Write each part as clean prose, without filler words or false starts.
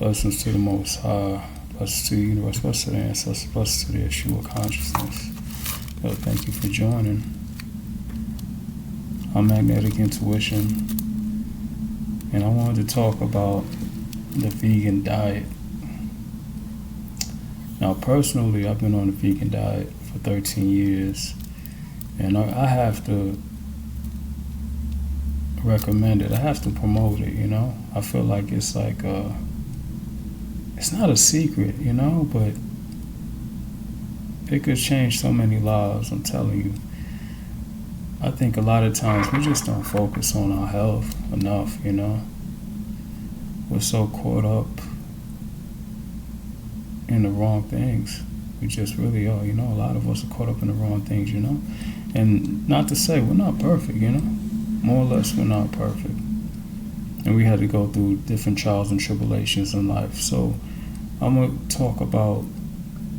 Blessings to the Most High. Blessings to the universe. Blessings to the ancestors. Blessings to the Yeshua consciousness. Yo, thank you for joining. I'm Magnetic Intuition, and I wanted to talk about the vegan diet. Now, personally, I've been on the vegan diet for 13 years, and I have to recommend it. I have to promote it, you know? I feel like it's not a secret, you know, but it could change so many lives, I'm telling you. I think a lot of times we just don't focus on our health enough, you know? We're so caught up in the wrong things. We just really are, you know? A lot of us are caught up in the wrong things, you know? And not to say we're not perfect, you know? More or less, we're not perfect. And we had to go through different trials and tribulations in life. So I'm going to talk about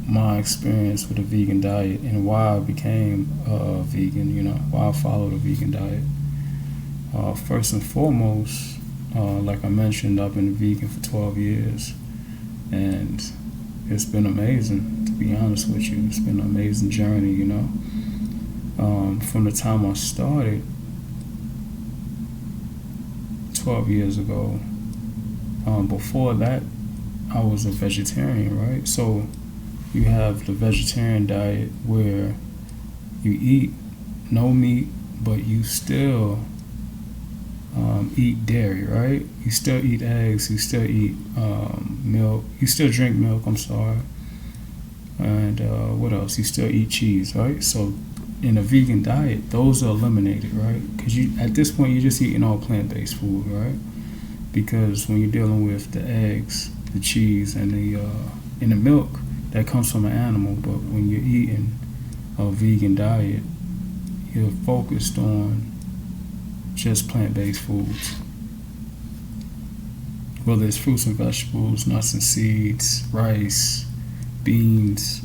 my experience with the vegan diet and why I became a vegan, you know, why I followed a vegan diet. First and foremost, like I mentioned, I've been a vegan for 12 years. And it's been amazing, to be honest with you. It's been an amazing journey, you know. From the time I started 12 years ago, before that, I was a vegetarian, right? So you have the vegetarian diet where you eat no meat, but you still eat dairy, right? You still eat eggs, you still eat milk, you still drink milk, I'm sorry. And what else? You still eat cheese, right? So in a vegan diet, those are eliminated, right? Because at this point, you're just eating all plant-based food, right? Because when you're dealing with the eggs, the cheese, and the milk, that comes from an animal. But when you're eating a vegan diet, you're focused on just plant-based foods. Whether it's fruits and vegetables, nuts and seeds, rice, beans,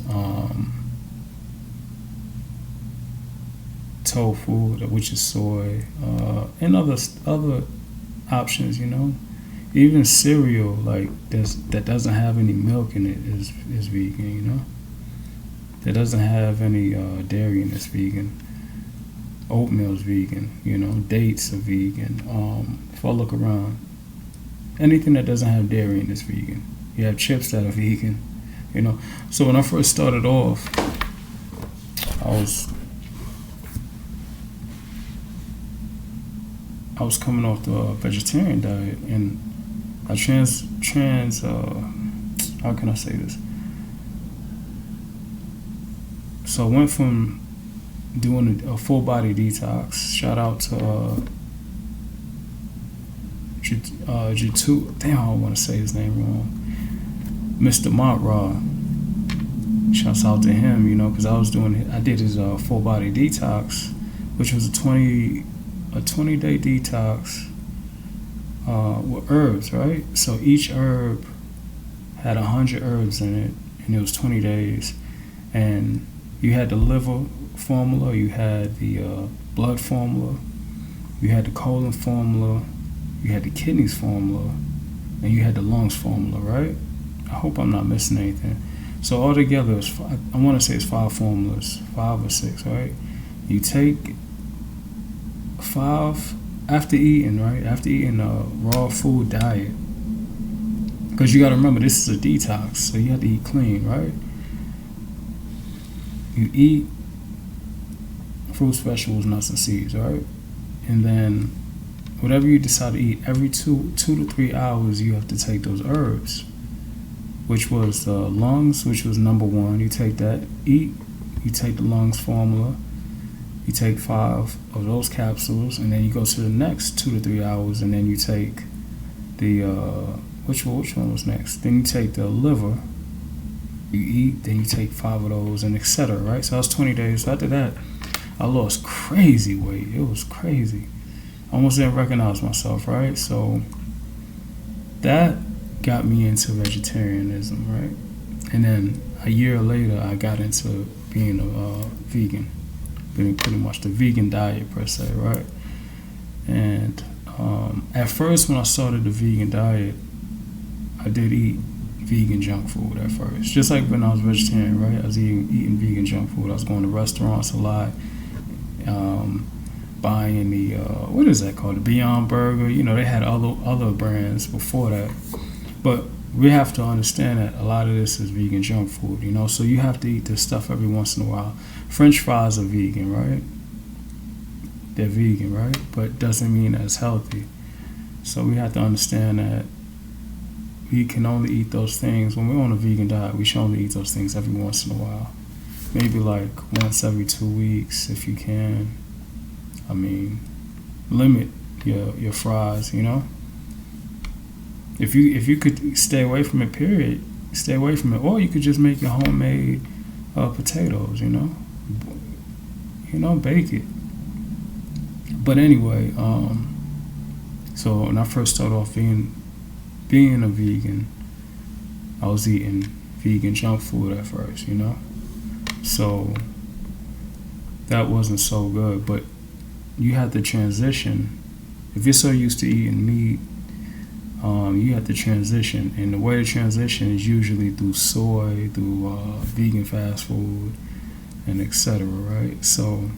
tofu, which is soy, and other options, you know. Even cereal, like that doesn't have any milk in it, is vegan, you know. That doesn't have any dairy in it, is vegan. Oatmeal is vegan, you know. Dates are vegan. If I look around, anything that doesn't have dairy in it is vegan. You have chips that are vegan, you know. So when I first started off, I was coming off the vegetarian diet, and I how can I say this? So I went from doing a full body detox. Shout out to Jitu. Damn, I don't want to say his name wrong. Mr. Montra. Shouts out to him, you know, because I did his full body detox, which was a 20-day detox with herbs, right? So each herb had 100 herbs in it, and it was 20 days. And you had the liver formula, you had the blood formula, you had the colon formula, you had the kidneys formula, and you had the lungs formula, right? I hope I'm not missing anything. So altogether, I want to say it's 5 formulas, 5 or 6, right? You take 5 after eating, right? After eating a raw food diet, because you got to remember, this is a detox, so you have to eat clean, right? You eat fruits, vegetables, nuts, and seeds, right? And then whatever you decide to eat, every 2 to 3 hours, you have to take those herbs, which was the lungs, which was number 1. You take that, you take the lungs formula. You take 5 of those capsules, and then you go to the next 2 to 3 hours, and then you take the which one was next? Then you take the liver. You eat, then you take 5 of those, and etc. Right? So that was 20 days. So after that, I lost crazy weight. It was crazy. I almost didn't recognize myself. Right? So that got me into vegetarianism. Right? And then a year later, I got into being a vegan. Pretty much the vegan diet per se, right? And at first, when I started the vegan diet, I did eat vegan junk food at first. Just like when I was vegetarian, right? I was eating vegan junk food. I was going to restaurants a lot, buying the what is that called? The Beyond Burger. You know, they had other brands before that, but we have to understand that a lot of this is vegan junk food. You know, so you have to eat this stuff every once in a while. French fries are vegan, right? They're vegan, right? But doesn't mean that it's healthy. So we have to understand that we can only eat those things when we're on a vegan diet. We should only eat those things every once in a while, maybe like once every 2 weeks if you can. I mean, limit your fries. You know, if you could stay away from it, period, stay away from it. Or you could just make your homemade potatoes. You know, bake it. But anyway, so when I first started off being a vegan, I was eating vegan junk food at first, you know? So that wasn't so good, but you have to transition. If you're so used to eating meat, you have to transition. And the way to transition is usually through soy, through vegan fast food, and etc., right? So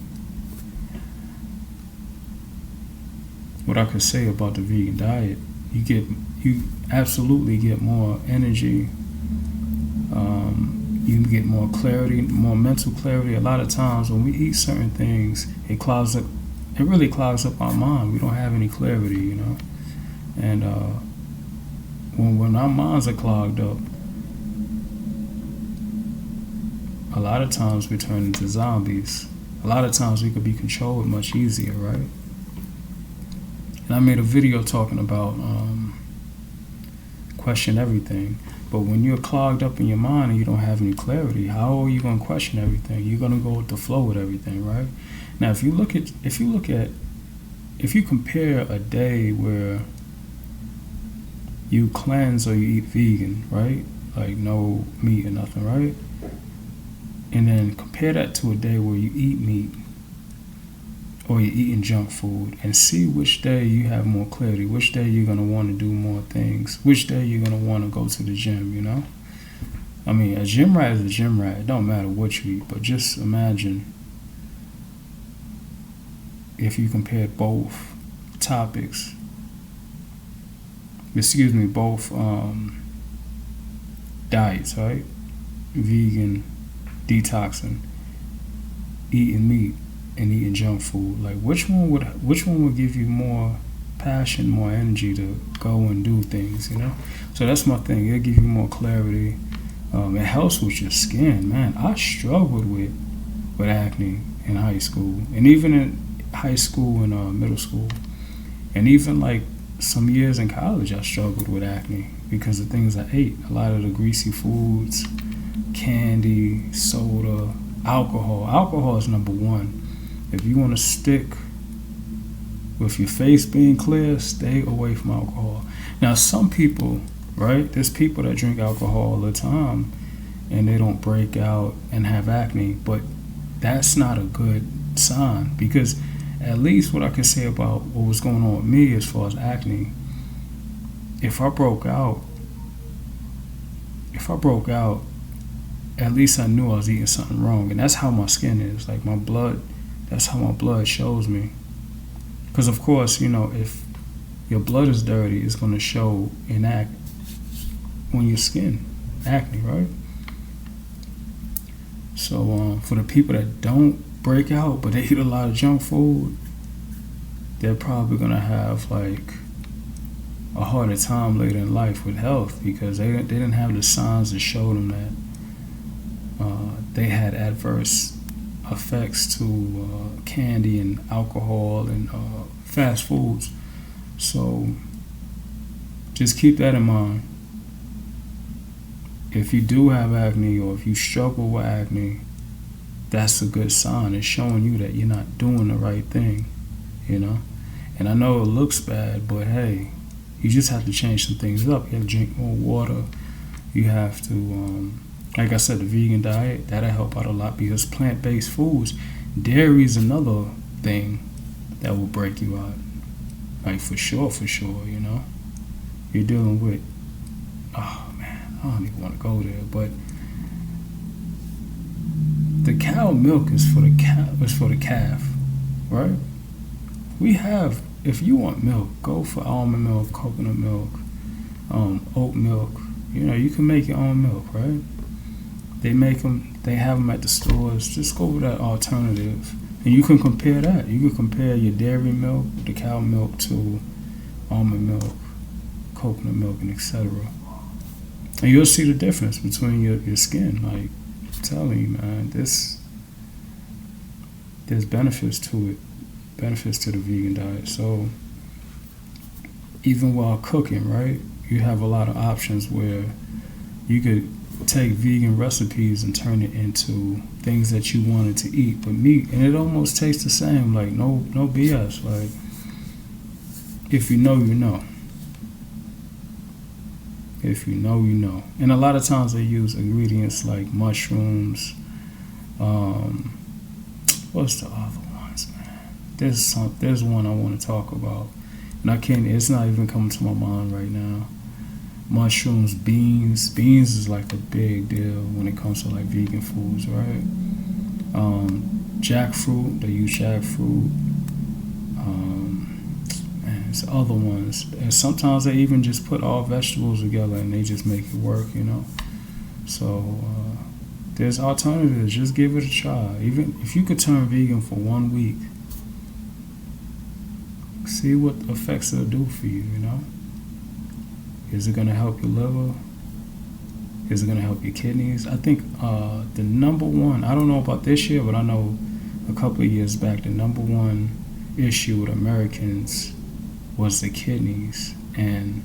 what I could say about the vegan diet, you absolutely get more energy. You get more clarity, more mental clarity. A lot of times when we eat certain things, it really clogs up our mind. We don't have any clarity, you know. And when our minds are clogged up, a lot of times we turn into zombies. A lot of times we could be controlled much easier, right? And I made a video talking about question everything. But when you're clogged up in your mind and you don't have any clarity, how are you going to question everything? You're going to go with the flow with everything, right? Now, if you compare a day where you cleanse or you eat vegan, right? Like no meat or nothing, right? And then compare that to a day where you eat meat or you're eating junk food, and see which day you have more clarity, which day you're going to want to do more things, which day you're going to want to go to the gym, you know? I mean, a gym rat is a gym rat. It don't matter what you eat, but just imagine if you compared both topics, both diets, right? Vegan, detoxing, eating meat, and eating junk food. Like which one would give you more passion, more energy to go and do things, you know? So that's my thing. It'll give you more clarity. It helps with your skin, man. I struggled with acne in high school, and even in high school and middle school, and even like some years in college, I struggled with acne because of things I ate. A lot of the greasy foods, candy, soda, alcohol. Alcohol is number one. If you want to stick with your face being clear, stay away from alcohol. Now, some people, right? There's people that drink alcohol all the time and they don't break out and have acne, but that's not a good sign, because at least what I can say about what was going on with me as far as acne, if I broke out, at least I knew I was eating something wrong. And that's how my skin is. Like my blood, that's how my blood shows me. Because of course, you know, if your blood is dirty, it's going to show in on your skin, acne, right? So for the people that don't break out but they eat a lot of junk food, they're probably going to have like a harder time later in life with health, because they didn't have the signs that showed them that they had adverse effects to candy and alcohol and fast foods. So just keep that in mind. If you do have acne, or if you struggle with acne, that's a good sign. It's showing you that you're not doing the right thing, you know? And I know it looks bad, but hey, you just have to change some things up. You have to drink more water. You have to, like I said, the vegan diet, that'll help out a lot, because plant-based foods, dairy is another thing that will break you out. Like for sure, you know? You're dealing with a the cow milk is for the calf, right? We have, if you want milk, go for almond milk, coconut milk, oat milk. You can make your own milk, right? They make them, they have them at the stores. Just go with that alternative. And you can compare that. You can compare your dairy milk, the cow milk, to almond milk, coconut milk, and etc. And you'll see the difference between your skin. Like, I'm telling you, man, there's benefits to it, benefits to the vegan diet. So even while cooking, right, you have a lot of options where you could take vegan recipes and turn it into things that you wanted to eat, but meat, and it almost tastes the same. Like, no BS. Like, if you know, you know. If you know, you know. And a lot of times they use ingredients like mushrooms. What's the other ones, man? There's one I want to talk about, and I can't. It's not even coming to my mind right now. Mushrooms, beans. Beans is like a big deal when it comes to like vegan foods, right? Jackfruit. They use jackfruit. And it's other ones. And sometimes they even just put all vegetables together and they just make it work, So there's alternatives. Just give it a try. Even if you could turn vegan for 1 week, see what effects it'll do for you, Is it going to help your liver? Is it going to help your kidneys? I think the number one, I don't know about this year, but I know a couple of years back, the number one issue with Americans was the kidneys. And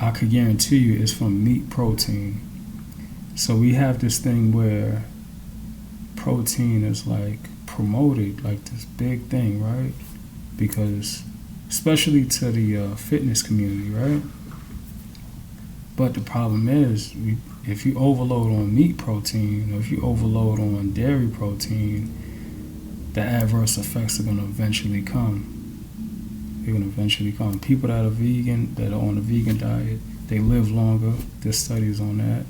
I could guarantee you it's from meat protein. So we have this thing where protein is like promoted, like this big thing, right? Because especially to the fitness community, right? But the problem is, if you overload on meat protein, or if you overload on dairy protein, the adverse effects are going to eventually come. They're going to eventually come. People that are vegan, that are on a vegan diet, they live longer. There's studies on that.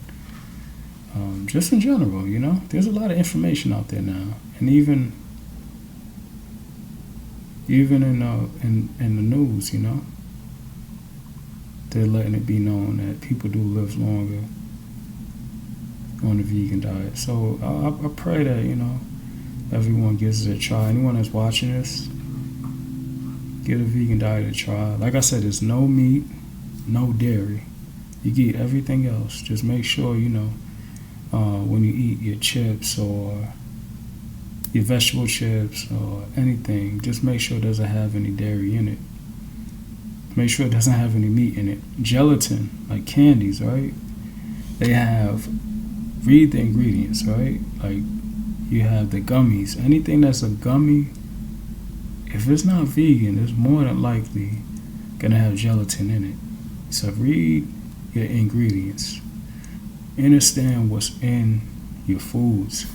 Just in general, there's a lot of information out there now, and even in the news, they're letting it be known that people do live longer on the vegan diet. So I pray that everyone gives it a try. Anyone that's watching this, give a vegan diet a try. Like I said, there's no meat, no dairy. You can eat everything else. Just make sure when you eat your chips or your vegetable chips or anything, just make sure it doesn't have any dairy in it. Make sure it doesn't have any meat in it. Gelatin, like candies, right? They have, read the ingredients, right? Like, you have the gummies. Anything that's a gummy, if it's not vegan, it's more than likely gonna have gelatin in it. So read your ingredients. Understand what's in your foods.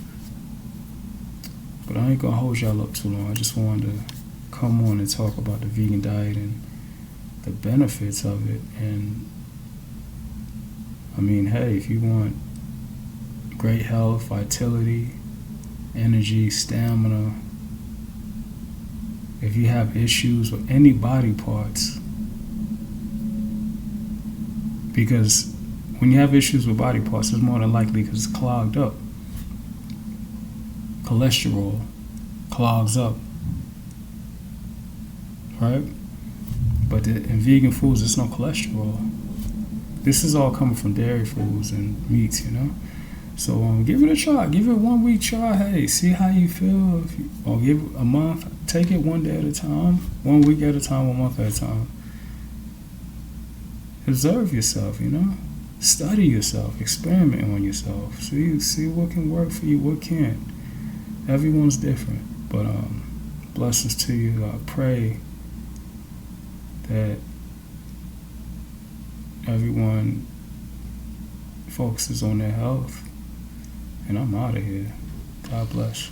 But I ain't gonna hold y'all up too long. I just wanted to come on and talk about the vegan diet and the benefits of it. And I mean, hey, if you want great health, vitality, energy, stamina, if you have issues with any body parts, because when you have issues with body parts, it's more than likely because it's clogged up. Cholesterol clogs up, right? But in vegan foods, there's no cholesterol. This is all coming from dairy foods and meats, So give it a try. Give it 1 week try. Hey, see how you feel. Or give it a month. Take it 1 day at a time, 1 week at a time, 1 month at a time. Observe yourself, Study yourself. Experiment on yourself. See what can work for you, what can't. Everyone's different. But blessings to you. I pray that everyone focuses on their health. And I'm out of here. God bless.